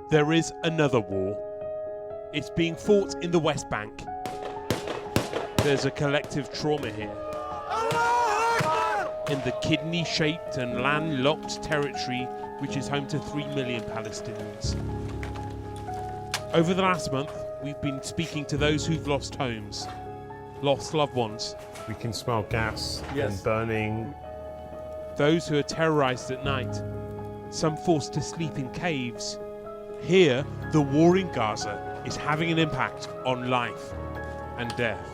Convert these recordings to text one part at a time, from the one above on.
There is another war. It's being fought in the West Bank. There's a collective trauma here. In the kidney-shaped and landlocked territory which is home to 3 million Palestinians. Over the last month, we've been speaking to those who've lost homes, lost loved ones. We can smell gas and burning. Those who are terrorised at night, some forced to sleep in caves. Here, the war in Gaza is having an impact on life and death.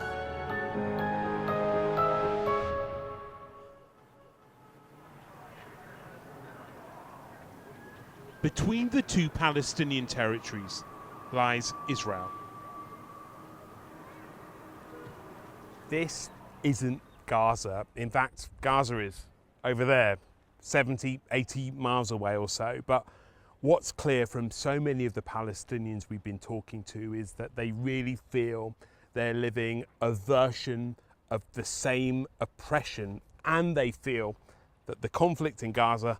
Between the two Palestinian territories lies Israel. This isn't Gaza. In fact, Gaza is over there, 70, 80 miles away or so. But what's clear from so many of the Palestinians we've been talking to is that they really feel they're living a version of the same oppression, and they feel that the conflict in Gaza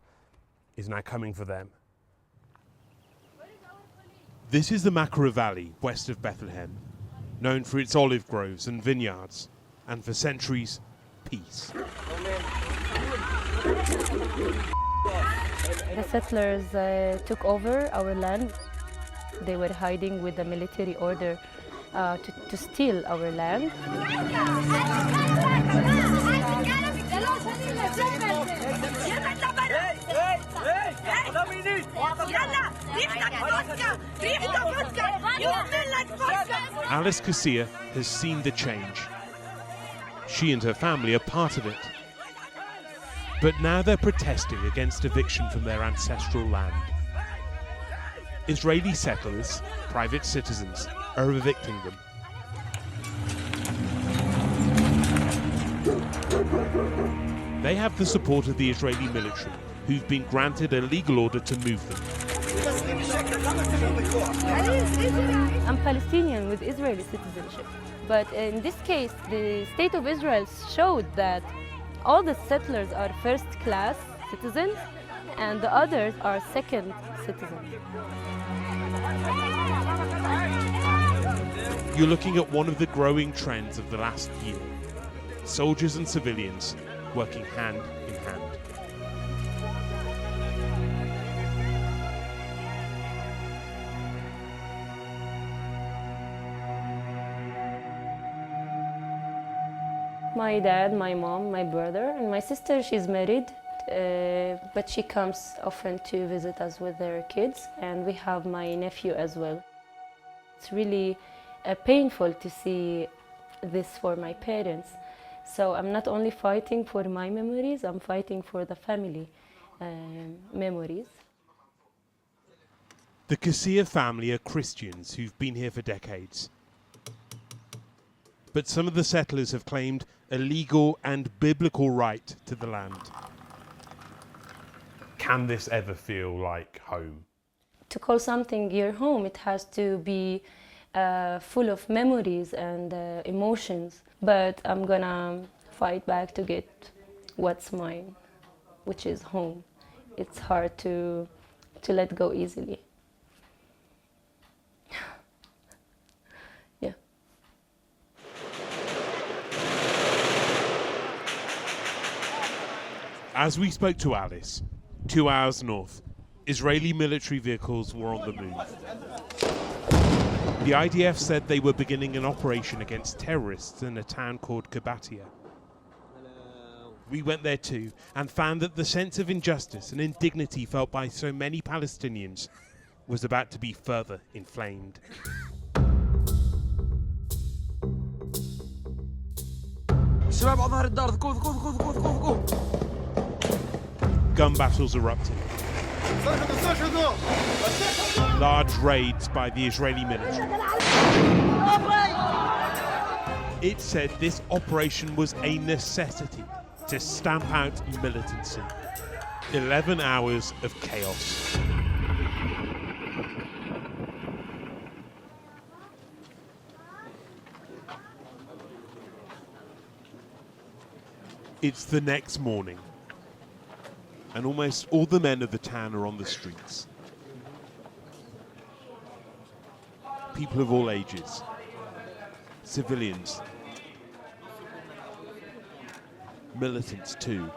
is now coming for them. This is the Makra Valley, west of Bethlehem, known for its olive groves and vineyards, and for centuries, peace. The settlers took over our land. They were hiding with the military order to steal our land. Alice Kachroo has seen the change. She and her family are part of it. But now they're protesting against eviction from their ancestral land. Israeli settlers, private citizens, are evicting them. They have the support of the Israeli military, who've been granted a legal order to move them. I'm Palestinian with Israeli citizenship, but in this case, the state of Israel showed that all the settlers are first-class citizens and the others are second citizens. You're looking at one of the growing trends of the last year. Soldiers and civilians working hand in hand. My dad, my mom, my brother, and my sister, she's married, but she comes often to visit us with their kids, and we have my nephew as well. It's really painful to see this for my parents. So I'm not only fighting for my memories, I'm fighting for the family memories. The Kachroo family are Christians who've been here for decades. But some of the settlers have claimed a legal and biblical right to the land. Can this ever feel like home? To call something your home, it has to be full of memories and emotions. But I'm gonna fight back to get what's mine, which is home. It's hard to let go easily. Yeah. As we spoke to Alice, 2 hours north, Israeli military vehicles were on the move. The IDF said they were beginning an operation against terrorists in a town called Qabatiya. We went there too and found that the sense of injustice and indignity felt by so many Palestinians was about to be further inflamed. Gun battles erupted. Large raids by the Israeli military. It said this operation was a necessity to stamp out militancy. 11 hours of chaos. It's the next morning, and almost all the men of the town are on the streets. people of all ages, civilians, militants too.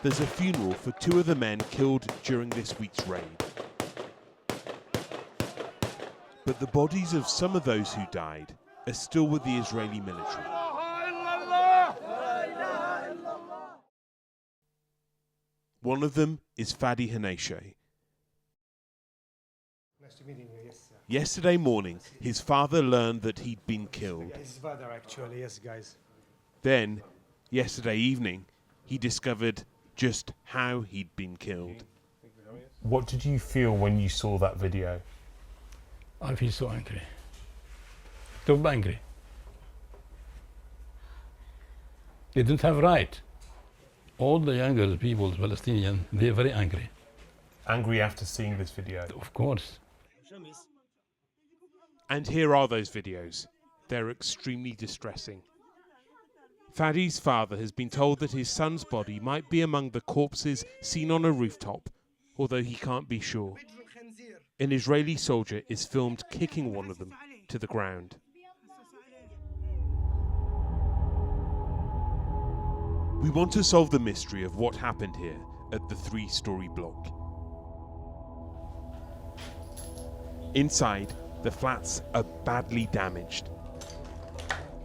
There's a funeral for 2 of the men killed during this week's raid. But the bodies of some of those who died are still with the Israeli military. One of them is Fadi Hanesheh. Nice to meet you. Yes, sir. Yesterday morning, his father learned that he'd been killed. His father, actually, yes, guys. Then, yesterday evening, he discovered just how he'd been killed. What did you feel when you saw that video? I feel so angry. So angry. They didn't have right. All the younger people, Palestinian, they're very angry. Angry after seeing this video? Of course. And here are those videos. They're extremely distressing. Fadi's father has been told that his son's body might be among the corpses seen on a rooftop, although he can't be sure. An Israeli soldier is filmed kicking one of them to the ground. We want to solve the mystery of what happened here at the 3-story block. Inside, the flats are badly damaged.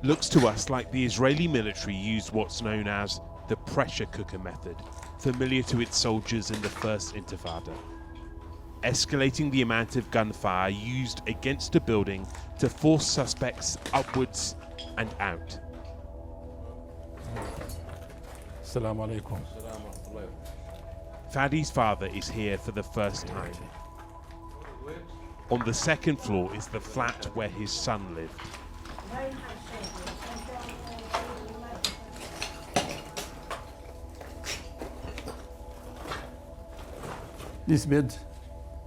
Looks to us like the Israeli military used what's known as the pressure cooker method, familiar to its soldiers in the First Intifada, escalating the amount of gunfire used against a building to force suspects upwards and out. Assalamu alaikum. Fadi's father is here for the first time. On the second floor is the flat where his son lived. This bed,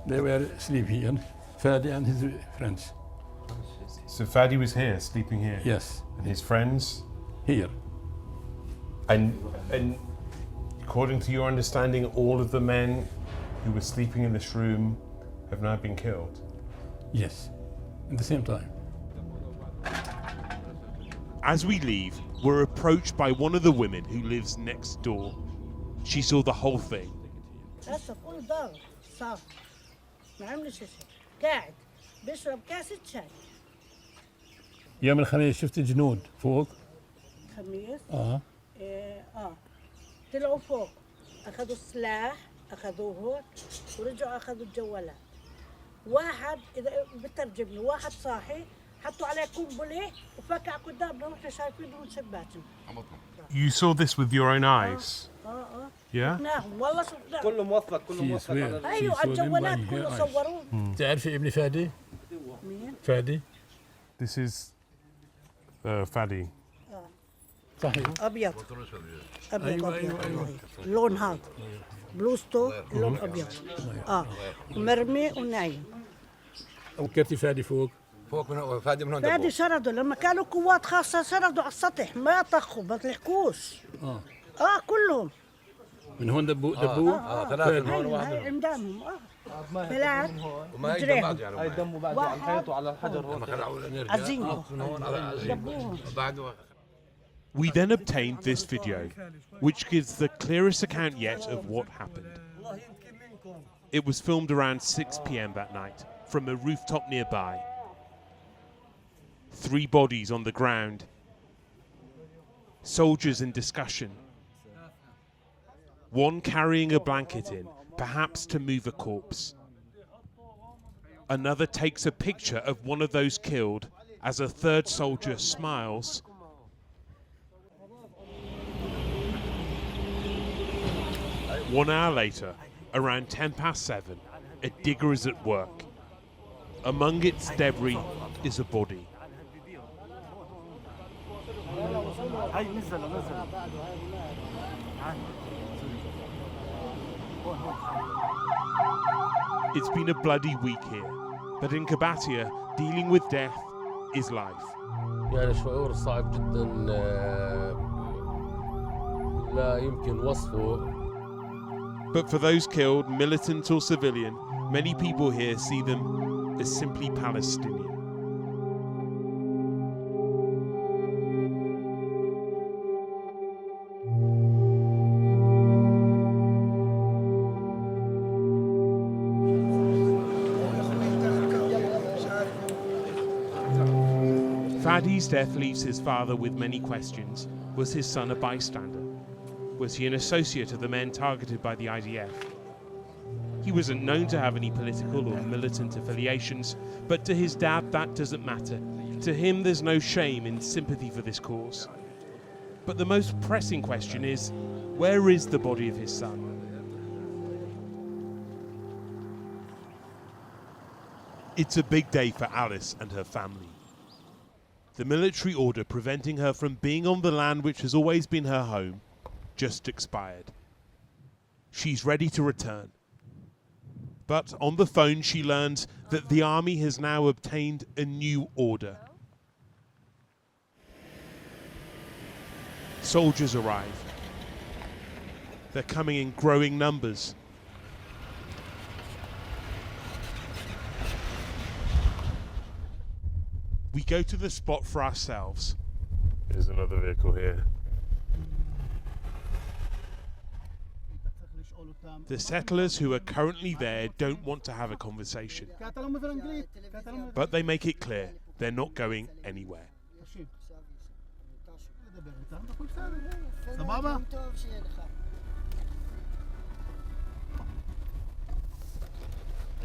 they were sleeping here, Fadi and his friends. So Fadi was here, sleeping here? Yes, And his friends? here. And according to your understanding, all of the men who were sleeping in this room have now been killed? Yes, at the same time. As we leave, we're approached by one of the women who lives next door. She saw the whole thing. هسه كل ضغط صار ما عملش شيء قاعد بيشرب كاسة شاي يوم الخميس شفت جنود فوق. خميس إيه، طلعوا فوق اخذوا السلاح اخذوه ورجعوا اخذوا الجوالات واحد اذا بترجم له واحد صاحي حطوا عليه قنبله وفكع قدامنا واحنا شايفينه من شباكنا. You saw this with your own eyes? Yeah? شفناهم والله شفناهم كله موثق كله موثق على ايوه الجوالات كله صوروه. تعرفي ابن فادي؟ مين؟ فادي؟ This is Fadi. صحيح. ابيض ابيض أيوة، ابيض أيوة. لون هذا بلوزته لون ابيض مرمي ونايم. فكرتي فادي فوق؟ فوق من هون فادي من هون فادي شردوا لما كانوا قوات خاصة شردوا على السطح ما طخوا ما تلحقوش. كلهم. من هون دبوه؟ ثلاثة من هون هاي واحد عندهم ثلاث وما يدمج يعني ما يدموا بعد على الحيط وعلى الحجر هون عزيمهم من هون على دبوهم. بعد. We then obtained this video, which gives the clearest account yet of what happened. It was filmed around 6 p.m. that night from a rooftop nearby. 3 bodies on the ground, soldiers in discussion, one carrying a blanket in, perhaps to move a corpse. Another takes a picture of one of those killed as a third soldier smiles. 1 hour later, around 7:10, a digger is at work. Among its debris is a body. It's been a bloody week here, but in Qabatiya, dealing with death is life. يعني شعور صعب جدا لا يمكن وصفه. But for those killed, militant or civilian, many people here see them as simply Palestinian. Fadi's death leaves his father with many questions. Was his son a bystander? Was he an associate of the men targeted by the IDF? He wasn't known to have any political or militant affiliations, but to his dad that doesn't matter. To him there's no shame in sympathy for this cause. But the most pressing question is, where is the body of his son? It's a big day for Alice and her family. The military order preventing her from being on the land which has always been her home just expired. She's ready to return. But on the phone she learns that the army has now obtained a new order. Soldiers arrive. They're coming in growing numbers. We go to the spot for ourselves. There's another vehicle here. The settlers who are currently there don't want to have a conversation. But they make it clear they're not going anywhere.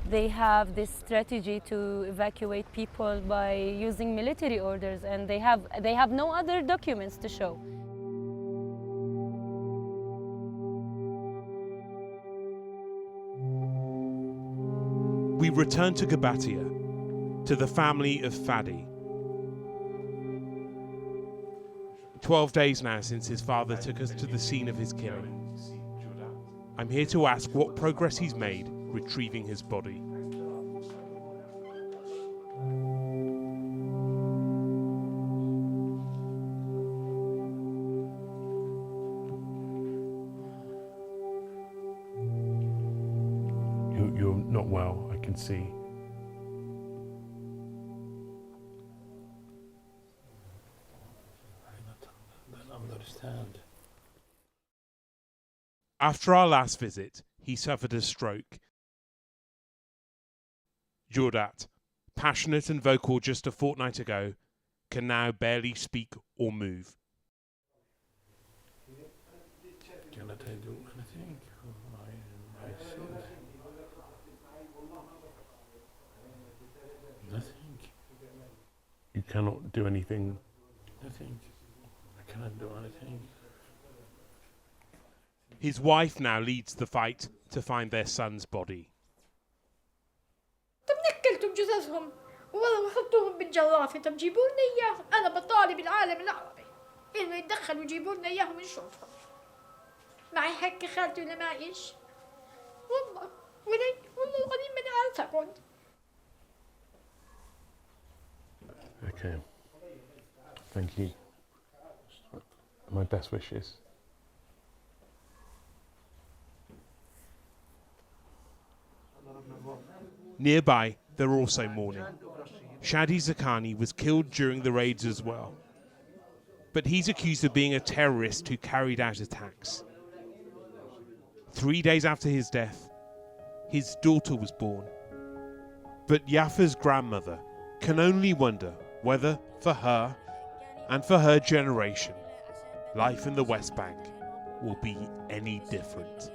They have this strategy to evacuate people by using military orders, and they have no other documents to show. We return to Qabatiya, to the family of Fadi. 12 days now since his father took us to the scene of his killing. I'm here to ask what progress he's made retrieving his body. You're not well, I can see. I don't understand. After our last visit, he suffered a stroke. Jordat, passionate and vocal just a fortnight ago, can now barely speak or move. Cannot I do anything? I said nothing. You cannot do anything. Nothing. I cannot do anything. His wife now leads the fight to find their son's body. طب نكلتم جثثهم والله وحطوهم بالجرافة طب جيبوا لنا اياهم انا بطالب العالم العربي انه يتدخلوا ويجيبوا لنا اياهم نشوفهم معي حق خالتي ولا معيش والله والله العظيم ماني عارفة اقول. Okay. Thank you. My best wishes. Nearby, they're also mourning. Shadi Zakani was killed during the raids as well. But he's accused of being a terrorist who carried out attacks. 3 days after his death, his daughter was born. But Yafa's grandmother can only wonder whether, for her and for her generation, life in the West Bank will be any different.